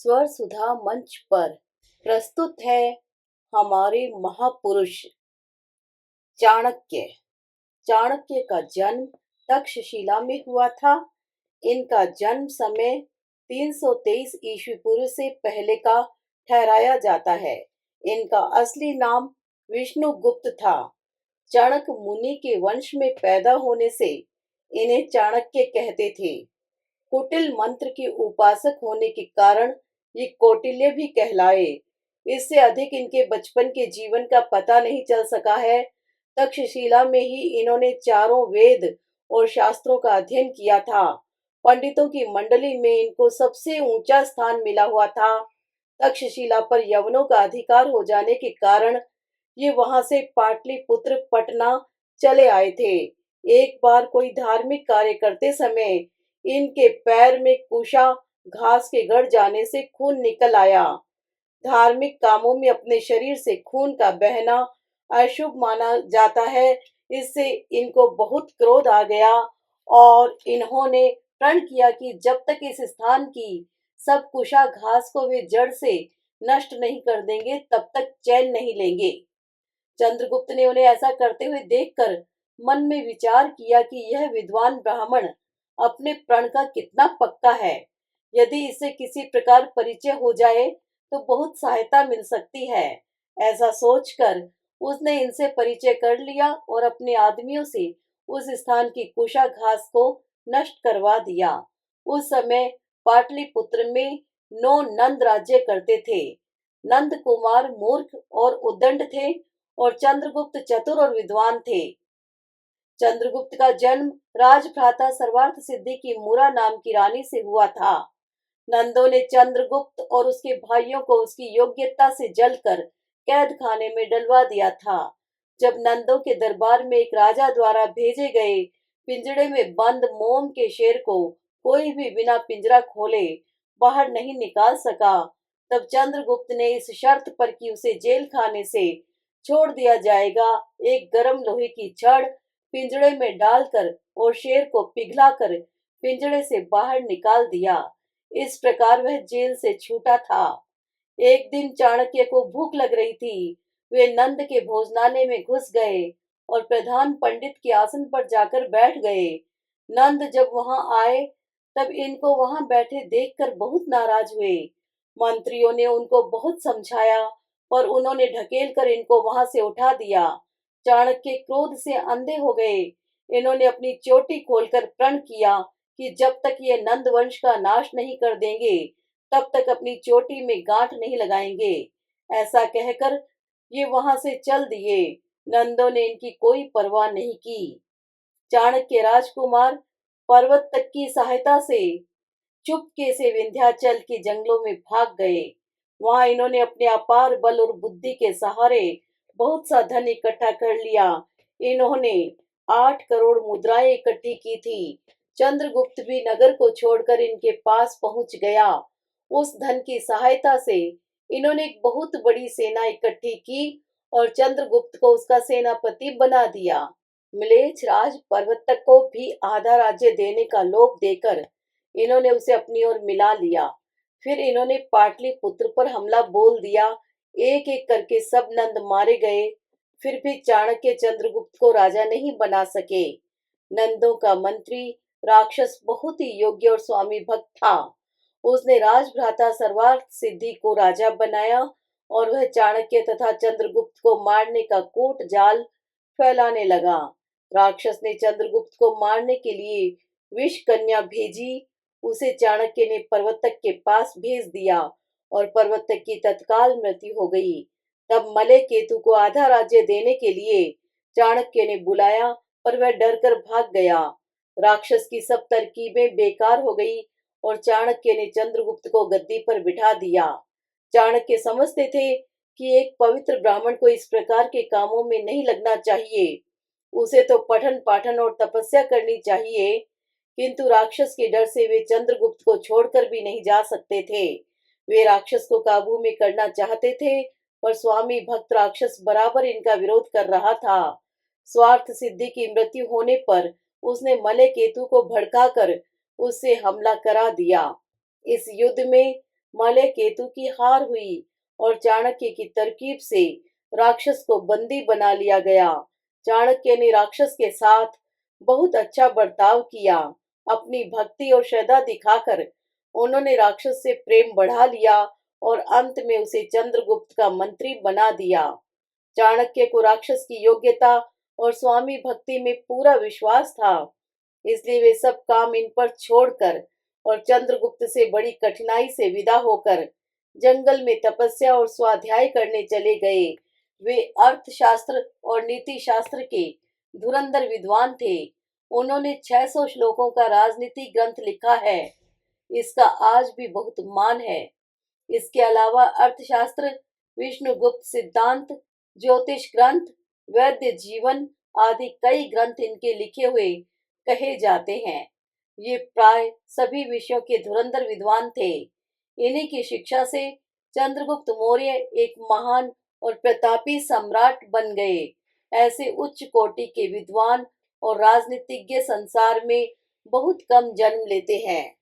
स्वर सुधा मंच पर प्रस्तुत है हमारे महापुरुष चाणक्य। चाणक्य का जन्म तक्षशिला में हुआ था। इनका जन्म समय 323 ईस्वी पूर्व से पहले का ठहराया जाता है। इनका असली नाम विष्णुगुप्त था। चाणक्य मुनि के वंश में पैदा होने से इन्हें चाणक्य कहते थे। कुटिल मंत्र के उपासक होने के कारण ये कौटिल्य भी कहलाए। इससे अधिक इनके बचपन के जीवन का पता नहीं चल सका है। तक्षशिला में ही इन्होंने चारों वेद और शास्त्रों का अध्ययन किया था। पंडितों की मंडली में इनको सबसे ऊंचा स्थान मिला हुआ था। तक्षशिला पर यवनों का अधिकार हो जाने के कारण ये वहां से पाटलिपुत्र पटना चले आए थे। एक बार कोई धार्मिक कार्य करते समय इनके पैर में कुशा घास के गड़ जाने से खून निकल आया। धार्मिक कामों में अपने शरीर से खून का बहना अशुभ माना जाता है। इससे इनको बहुत क्रोध आ गया और इन्होंने प्रण किया कि जब तक इस स्थान की सब कुशा घास को वे जड़ से नष्ट नहीं कर देंगे तब तक चैन नहीं लेंगे। चंद्रगुप्त ने उन्हें ऐसा करते हुए देखकर मन में विचार किया कि यह विद्वान ब्राह्मण अपने प्रण का कितना पक्का है। यदि इससे किसी प्रकार परिचय हो जाए तो बहुत सहायता मिल सकती है। ऐसा सोचकर उसने इनसे परिचय कर लिया और अपने आदमियों से उस स्थान की कुशा घास को नष्ट करवा दिया। उस समय पाटलिपुत्र में 9 नंद राज्य करते थे। नंद कुमार मूर्ख और उद्दंड थे और चंद्रगुप्त चतुर और विद्वान थे। चंद्रगुप्त का जन्म राजभ्राता सर्वार्थ सिद्धि की मूरा नाम की रानी से हुआ था। नंदों ने चंद्रगुप्त और उसके भाइयों को उसकी योग्यता से जलकर कैद खाने में डलवा दिया था। जब नंदों के दरबार में एक राजा द्वारा भेजे गए पिंजड़े में बंद मोम के शेर को कोई भी बिना पिंजरा खोले बाहर नहीं निकाल सका, तब चंद्रगुप्त ने इस शर्त पर कि उसे जेल खाने से छोड़ दिया जाएगा, एक गर्म लोहे की छड़ पिंजड़े में डालकर और शेर को पिघलाकर पिंजड़े से बाहर निकाल दिया। इस प्रकार वह जेल से छूटा था। एक दिन चाणक्य को भूख लग रही थी। वे नंद के भोजनालय में घुस गए और प्रधान पंडित के आसन पर जाकर बैठ गए। नंद जब वहां आए तब इनको वहां बैठे देखकर बहुत नाराज हुए। मंत्रियों ने उनको बहुत समझाया पर उन्होंने ढकेल कर इनको वहां से उठा दिया। चाणक्य क्रोध से अंधे हो गए। इन्होंने अपनी चोटी खोलकर प्रण किया कि जब तक ये नंद वंश का नाश नहीं कर देंगे तब तक अपनी चोटी में गांठ नहीं लगाएंगे। ऐसा कहकर ये वहां से चल दिए। नंदों ने इनकी कोई परवाह नहीं की। चाणक्य राजकुमार पर्वत तक की सहायता से चुपके से विंध्याचल के जंगलों में भाग गए। वहां इन्होंने अपने अपार बल और बुद्धि के सहारे बहुत सा धन इकट्ठा कर लिया। इन्होंने 8 करोड़ मुद्राएं इकट्ठी की थी। चंद्रगुप्त भी नगर को छोड़कर इनके पास पहुंच गया। उस धन की सहायता से इन्होंने एक बहुत बड़ी सेना इकट्ठी की और चंद्रगुप्त को उसका सेनापति बना दिया। म्लेच्छ राज पर्वतक को भी आधा राज्य देने का लोभ देकर इन्होंने उसे अपनी ओर मिला लिया। फिर इन्होंने पाटलिपुत्र पर हमला बोल दिया। एक एक करके सब नंद मारे गए। फिर भी चाणक्य चंद्रगुप्त को राजा नहीं बना सके। नंदों का मंत्री राक्षस बहुत ही योग्य और स्वामी भक्त था। उसने राजभ्राता सर्वार्थ सिद्धि को राजा बनाया और वह चाणक्य तथा चंद्रगुप्त को मारने का कूट जाल फैलाने लगा। राक्षस ने चंद्रगुप्त को मारने के लिए विष कन्या भेजी। उसे चाणक्य ने पर्वतक के पास भेज दिया और पर्वतक की तत्काल मृत्यु हो गई। तब मलय केतु को आधा राज्य देने के लिए चाणक्य ने बुलाया पर वह डरकर भाग गया। राक्षस की सब तरकीबें बेकार हो गई और चाणक्य ने चंद्रगुप्त को गद्दी पर बिठा दिया। चाणक्य समझते थे कि एक पवित्र ब्राह्मण को इस प्रकार के कामों में नहीं लगना चाहिए। उसे तो पठन पाठन और तपस्या करनी चाहिए, किंतु राक्षस के डर से वे चंद्रगुप्त को छोड़कर भी नहीं जा सकते थे। वे राक्षस को काबू में करना चाहते थे पर स्वामी भक्त राक्षस बराबर इनका विरोध कर रहा था। स्वार्थ सिद्धि की मृत्यु होने पर उसने मलय केतु को भड़काकर उससे हमला करा दिया। इस युद्ध में मलय केतु की हार हुई और चाणक्य की तरकीब से राक्षस को बंदी बना लिया गया। चाणक्य ने राक्षस के साथ बहुत अच्छा बर्ताव किया। अपनी भक्ति और श्रद्धा दिखाकर उन्होंने राक्षस से प्रेम बढ़ा लिया और अंत में उसे चंद्रगुप्त का मंत्री बना दिया। चाणक्य को राक्षस की योग्यता और स्वामी भक्ति में पूरा विश्वास था, इसलिए वे सब काम इन पर छोड़कर और चंद्रगुप्त से बड़ी कठिनाई से विदा होकर जंगल में तपस्या और स्वाध्याय करने चले गए। वे अर्थशास्त्र और नीति शास्त्र के धुरंधर विद्वान थे। उन्होंने 600 श्लोकों का राजनीति ग्रंथ लिखा है। इसका आज भी बहुत मान है। इसके अलावा अर्थशास्त्र, विष्णुगुप्त सिद्धांत, ज्योतिष ग्रंथ, वैद्य जीवन आदि कई ग्रंथ इनके लिखे हुए कहे जाते हैं। ये प्राय सभी विषयों के धुरंधर विद्वान थे। इन्हीं की शिक्षा से चंद्रगुप्त मौर्य एक महान और प्रतापी सम्राट बन गए। ऐसे उच्च कोटि के विद्वान और राजनीतिज्ञ संसार में बहुत कम जन्म लेते हैं।